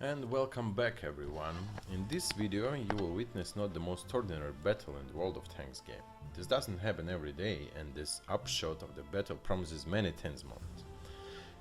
And welcome back everyone. In this video you will witness not the most ordinary battle in the World of Tanks game. This doesn't happen every day, and this upshot of the battle promises many tense moments.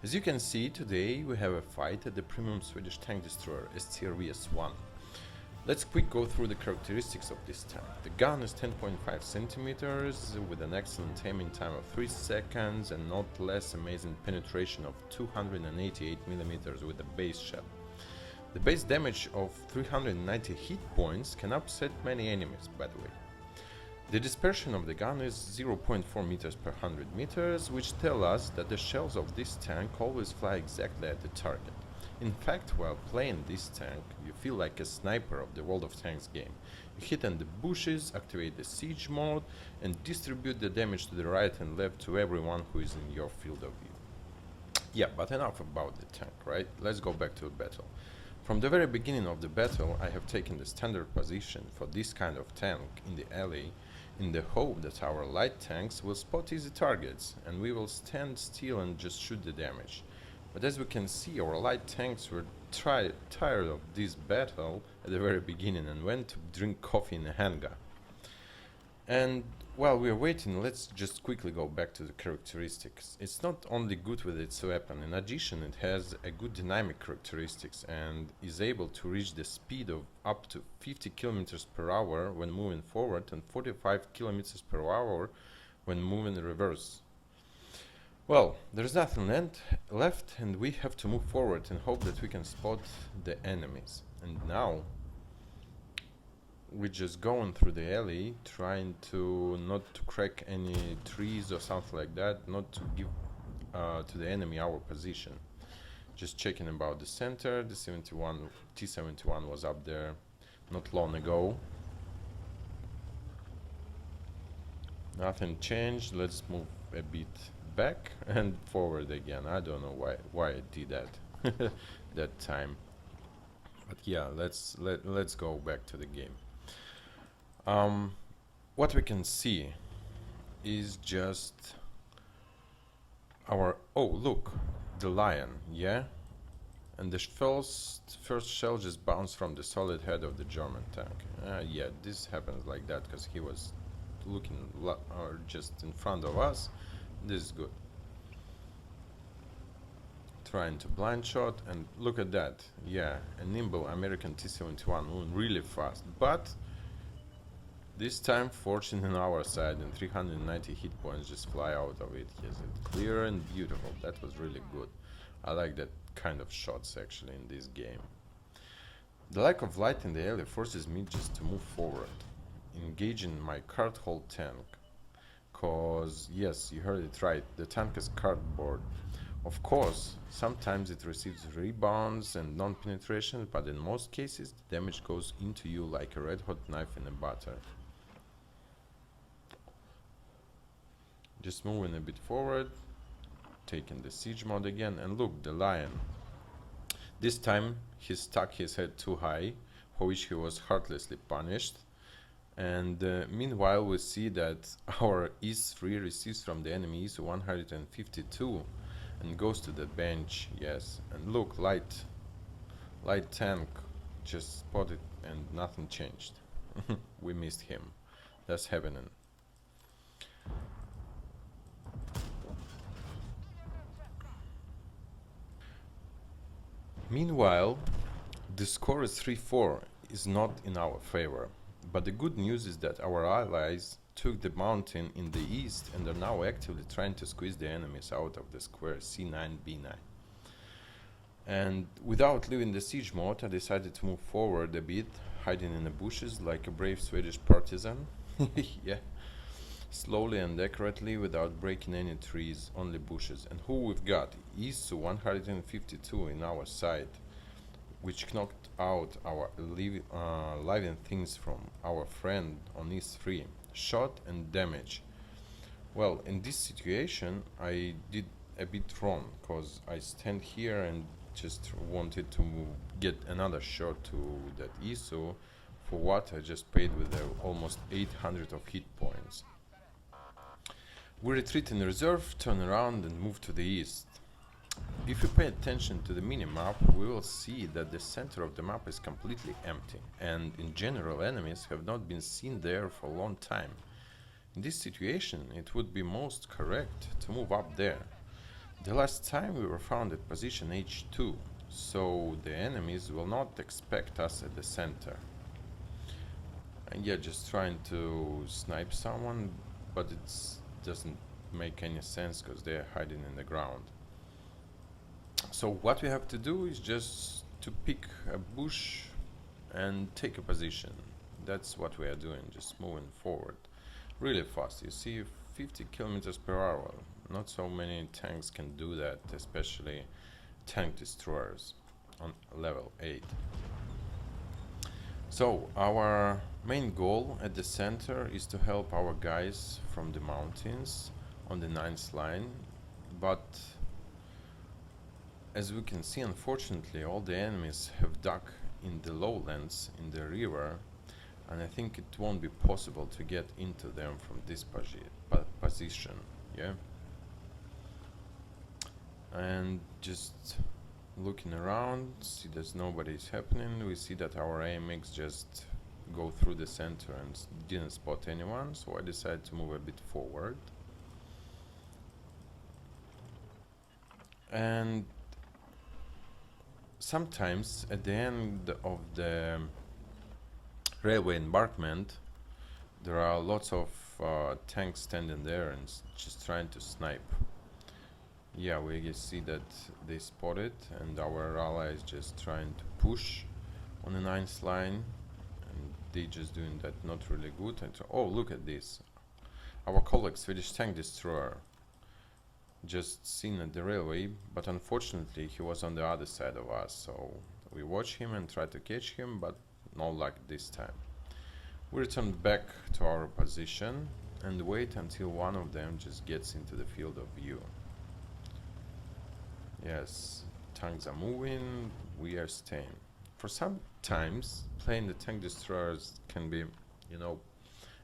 As you can see, today we have a fight at the premium Swedish tank destroyer Strv. Let's quick go through the characteristics of this tank. The gun is 10.5 centimeters with an excellent aiming time of 3 seconds and not less amazing penetration of 288 mm with a base shell. The base damage of 390 hit points can upset many enemies, by the way. The dispersion of the gun is 0.4 meters per 100 meters, which tell us that the shells of this tank always fly exactly at the target. In fact, while playing this tank, you feel like a sniper of the World of Tanks game. You hit on the bushes, activate the siege mode, and distribute the damage to the right and left to everyone who is in your field of view. Yeah, but enough about the tank, right? Let's go back to the battle. From the very beginning of the battle, I have taken the standard position for this kind of tank in the alley, in the hope that our light tanks will spot easy targets and we will stand still and just shoot the damage. But as we can see, our light tanks were tired of this battle at the very beginning and went to drink coffee in a hangar. And while we are waiting, let's just quickly go back to the characteristics. It's not only good with its weapon, in addition it has a good dynamic characteristics and is able to reach the speed of up to 50 km per hour when moving forward and 45 km per hour when moving in reverse. Well, there's nothing left and we have to move forward and hope that we can spot the enemies. And now we're just going through the alley, trying to not to crack any trees or something like that, not to give to the enemy our position. Just checking about the center. The T-71 was up there not long ago. Nothing changed. Let's move a bit back and forward again. I don't know why I did that that time, but yeah, let's go back to the game. What we can see is just our look, the lion, yeah, and the first shell just bounced from the solid head of the German tank. Yeah, this happens like that because he was looking just in front of us. This is good. Trying to blind shot, and look at that. Yeah, a nimble American T-71 moving really fast, but this time fortune on our side and 390 hit points just fly out of it. Yes, it's clear and beautiful. That was really good. I like that kind of shots actually in this game. The lack of light in the alley forces me just to move forward, engaging my cart hold tank. Cause yes, you heard it right, the tank is cardboard. Of course, sometimes it receives rebounds and non-penetration, but in most cases the damage goes into you like a red-hot knife in a butter. Just moving a bit forward, taking the siege mode again, and look, the lion. This time he stuck his head too high, for which he was heartlessly punished. And meanwhile we see that our E3 receives from the enemy ISO 152 and goes to the bench. Yes, and look, light tank just spotted and nothing changed. We missed him. That's happening. Meanwhile, the score is 3-4 is not in our favor. But the good news is that our allies took the mountain in the east and are now actively trying to squeeze the enemies out of the square C9-B9. And without leaving the siege mode, I decided to move forward a bit, hiding in the bushes like a brave Swedish partisan. Yeah, slowly and accurately without breaking any trees, only bushes. And who we've got? ISO 152 in our side, which knocked out our living things from our friend on E3. Shot and damage. Well, in this situation I did a bit wrong, because I stand here and just wanted to get another shot to that ISO for what I just paid with almost 800 of hit points. We retreat in reserve, turn around and move to the east. If you pay attention to the minimap, we will see that the center of the map is completely empty, and in general enemies have not been seen there for a long time. In this situation, it would be most correct to move up there. The last time we were found at position H2, so the enemies will not expect us at the center. And yeah, just trying to snipe someone, but it doesn't make any sense because they're hiding in the ground. So what we have to do is just to pick a bush and take a position. That's what we are doing, just moving forward really fast. You see 50 kilometers per hour. Not so many tanks can do that, especially tank destroyers on level 8. So our main goal at the center is to help our guys from the mountains on the 9th line, but as we can see, unfortunately, all the enemies have dug in the lowlands in the river, and I think it won't be possible to get into them from this position, yeah? And just looking around, see there's nobody is happening. We see that our AMX just go through the center and didn't spot anyone, so I decided to move a bit forward. And sometimes at the end of the railway embankment there are lots of tanks standing there and just trying to snipe. Yeah, we see that they spot it, and our ally is just trying to push on the 9th line, and they just doing that not really good. And oh, look at this, our colleague Swedish tank destroyer just seen at the railway, but unfortunately he was on the other side of us, so we watch him and try to catch him, but no luck this time. We return back to our position and wait until one of them just gets into the field of view. Yes, tanks are moving, we are staying. For some times playing the tank destroyers can be, you know,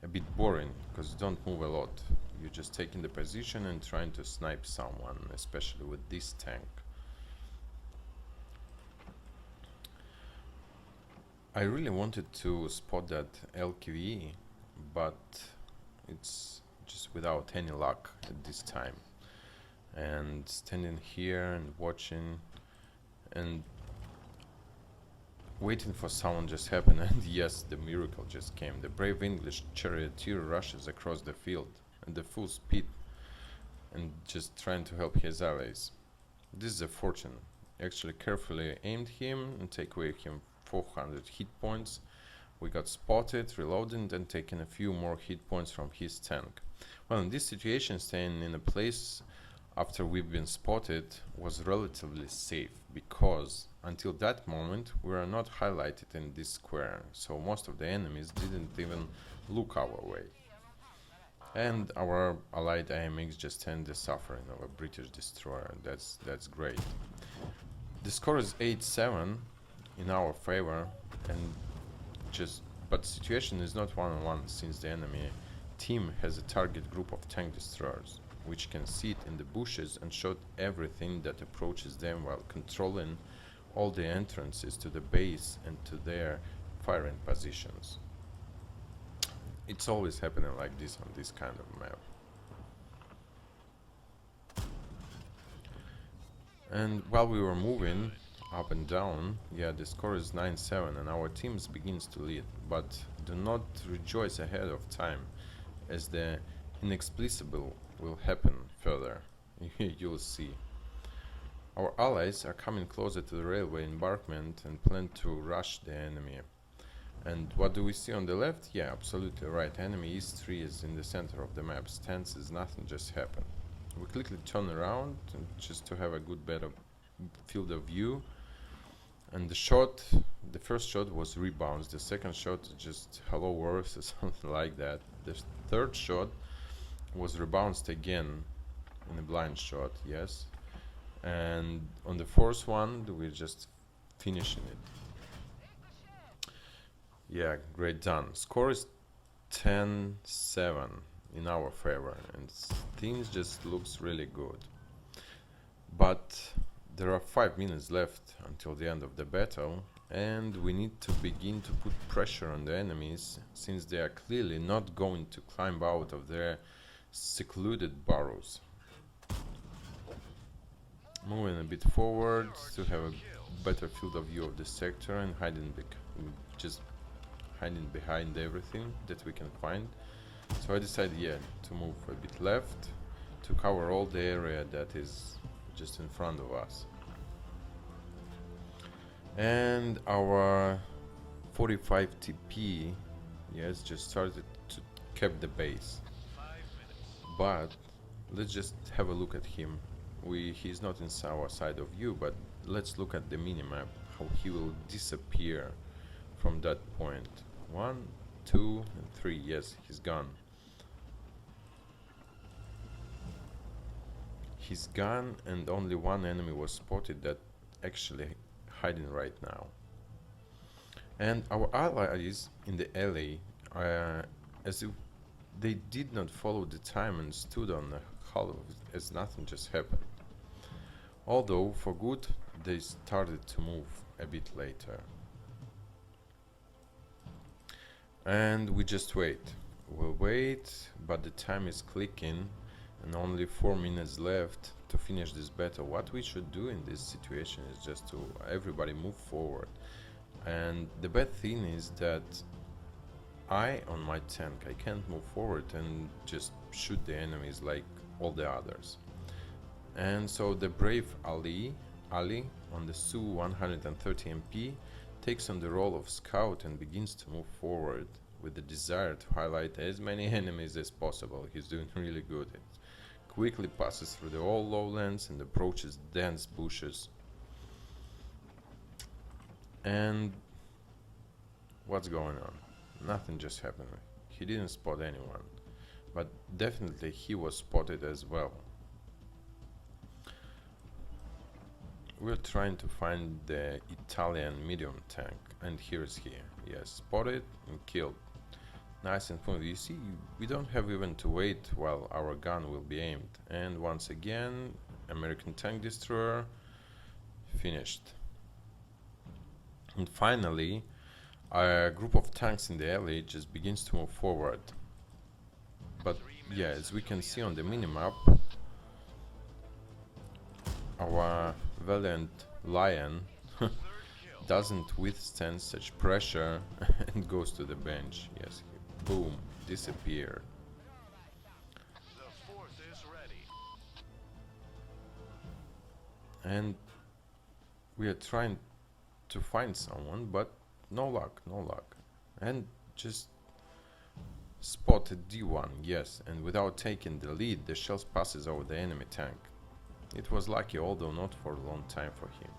a bit boring because you don't move a lot. You're just taking the position and trying to snipe someone, especially with this tank. I really wanted to spot that LQE, but it's just without any luck at this time. And standing here and watching and waiting for someone just happened, and yes, the miracle just came. The brave English charioteer rushes across the field at the full speed and just trying to help his allies. This is a fortune. Actually carefully aimed him and take away him 400 hit points. We got spotted, reloaded, and taken a few more hit points from his tank. Well, in this situation, staying in a place after we've been spotted was relatively safe, because until that moment we were not highlighted in this square, so most of the enemies didn't even look our way. And our allied AMX just ended the suffering of a British destroyer. That's great. The score is 8-7 in our favor, and but the situation is not 1-on-1, since the enemy team has a target group of tank destroyers, which can sit in the bushes and shoot everything that approaches them while controlling all the entrances to the base and to their firing positions. It's always happening like this on this kind of map. And while we were moving up and down, yeah, the score is 9-7 and our teams begins to lead, but do not rejoice ahead of time, as the inexplicable will happen further. You'll see. Our allies are coming closer to the railway embankment and plan to rush the enemy. And what do we see on the left? Yeah, absolutely right. Enemy East 3 is in the center of the map. Stands as nothing just happened. We quickly turn around just to have a better field of view. And the first shot was rebounds. The second shot is just hello Earth or something like that. The third shot was rebounced again in a blind shot, yes. And on the fourth one, we're just finishing it. Yeah, great done. Score is 10-7 in our favor, and things just looks really good. But There are 5 minutes left until the end of the battle, and we need to begin to put pressure on the enemies, since they are clearly not going to climb out of their secluded burrows. Moving a bit forward to have a better field of view of the sector and just hiding behind everything that we can find. So I decided, yeah, to move a bit left to cover all the area that is just in front of us. And our 45 TP, yes, just started to keep the base. But let's just have a look at him. He's not in our side of view, but let's look at the minimap, how he will disappear from that point. 1, 2, and 3. Yes, he's gone. He's gone, and only one enemy was spotted that actually hiding right now. And our allies in the alley, as if they did not follow the time and stood on the hull as nothing just happened. Although for good, they started to move a bit later. And we just wait. We'll wait, but the time is clicking and only 4 minutes left to finish this battle. What we should do in this situation is just to everybody move forward. And the bad thing is that on my tank, I can't move forward and just shoot the enemies like all the others. And so the brave Ali on the Su 130 MP takes on the role of scout and begins to move forward with the desire to highlight as many enemies as possible. He's doing really good. It quickly passes through the all lowlands and approaches dense bushes. And what's going on? Nothing just happened. He didn't spot anyone, but definitely he was spotted as well. We're trying to find the Italian medium tank, and here's he. Yes, spotted and killed. Nice and smooth. You see, we don't have even to wait while our gun will be aimed. And once again, American tank destroyer finished. And finally, a group of tanks in the alley just begins to move forward. But yeah, as we can see on the minimap, our valiant lion doesn't withstand such pressure and goes to the bench. Yes, boom, disappeared. And we are trying to find someone, but no luck. And just spotted D1, yes, and without taking the lead, the shells passes over the enemy tank. It was lucky, although not for a long time for him.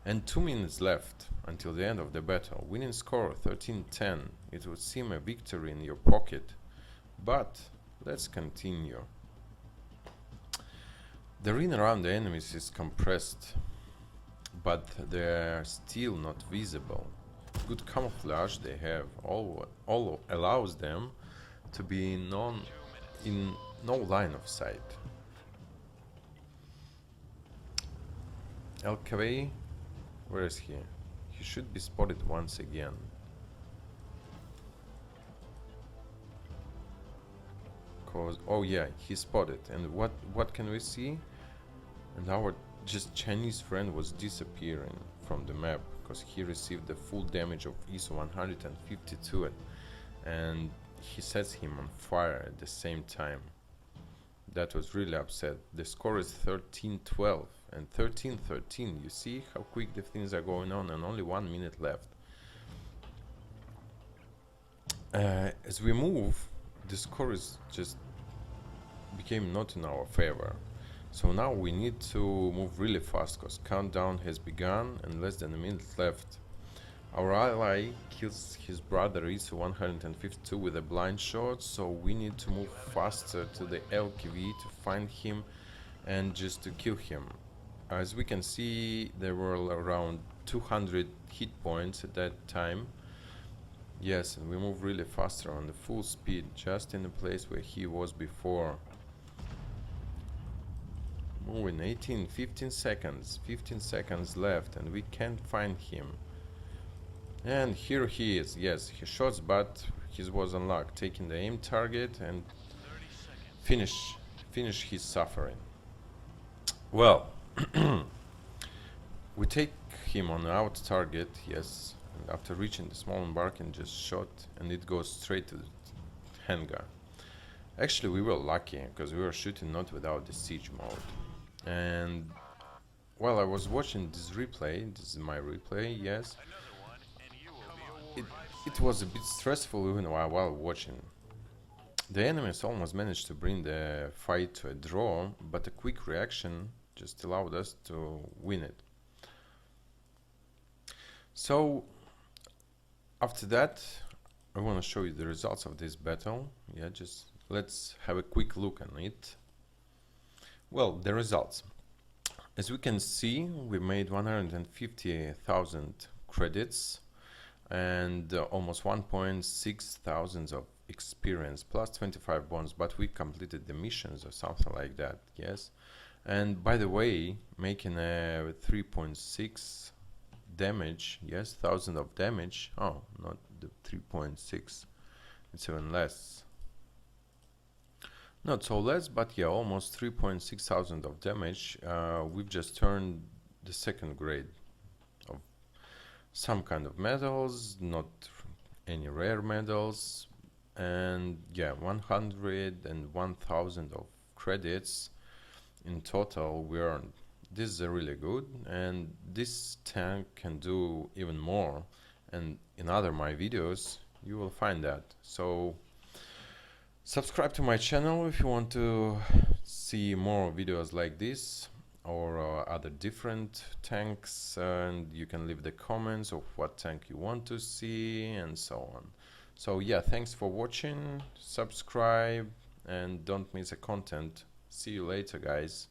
And 2 minutes left until the end of the battle. Winning score 13-10. It would seem a victory in your pocket, but let's continue. The ring around the enemies is compressed, but they are still not visible. Good camouflage they have all allows them to be in no line of sight. LKV, where is he? He should be spotted once again. Oh yeah, he's spotted. And what can we see? And our just Chinese friend was disappearing from the map because he received the full damage of ISO 152 and he sets him on fire at the same time. That was really upset. The score is 13-12 and 13-13. You see how quick the things are going on, and only 1 minute left. As we move, the score is just became not in our favor. So now we need to move really fast because countdown has begun and less than a minute left. Our ally kills his brother ISO 152 with a blind shot, so we need to move faster to the LKV to find him and just to kill him. As we can see, there were around 200 hit points at that time. Yes, and we move really faster on the full speed, just in the place where he was before. moving. 15 seconds. 15 seconds left, and we can't find him. And here he is. Yes, he shots, but his was unlocked. Taking the aim target and finish his suffering. Well, we take him on out target. Yes, and after reaching the small embarking, just shot, and it goes straight to the hangar. Actually, we were lucky because we were shooting not without the siege mode. And while I was watching this replay, this is my replay, yes, it was a bit stressful even while watching. The enemies almost managed to bring the fight to a draw, but a quick reaction just allowed us to win it. So after that, I want to show you the results of this battle. Yeah, just let's have a quick look on it. Well, the results. As we can see, we made 150,000 credits and almost 1.6 thousand of experience plus 25 bonds, but we completed the missions or something like that. Yes, and by the way, making a 3.6 damage. Yes, thousand of damage. Oh, not the 3.6, it's even less. Not so less, but yeah, almost 3.6 thousand of damage. We've just turned the second grade of some kind of medals, not any rare medals, and yeah, 101,000 of credits in total we earned. This is really good, and this tank can do even more, and in other my videos you will find that. So subscribe to my channel if you want to see more videos like this or other different tanks, and you can leave the comments of what tank you want to see and so on. So yeah, thanks for watching, subscribe, and don't miss the content. See you later, guys.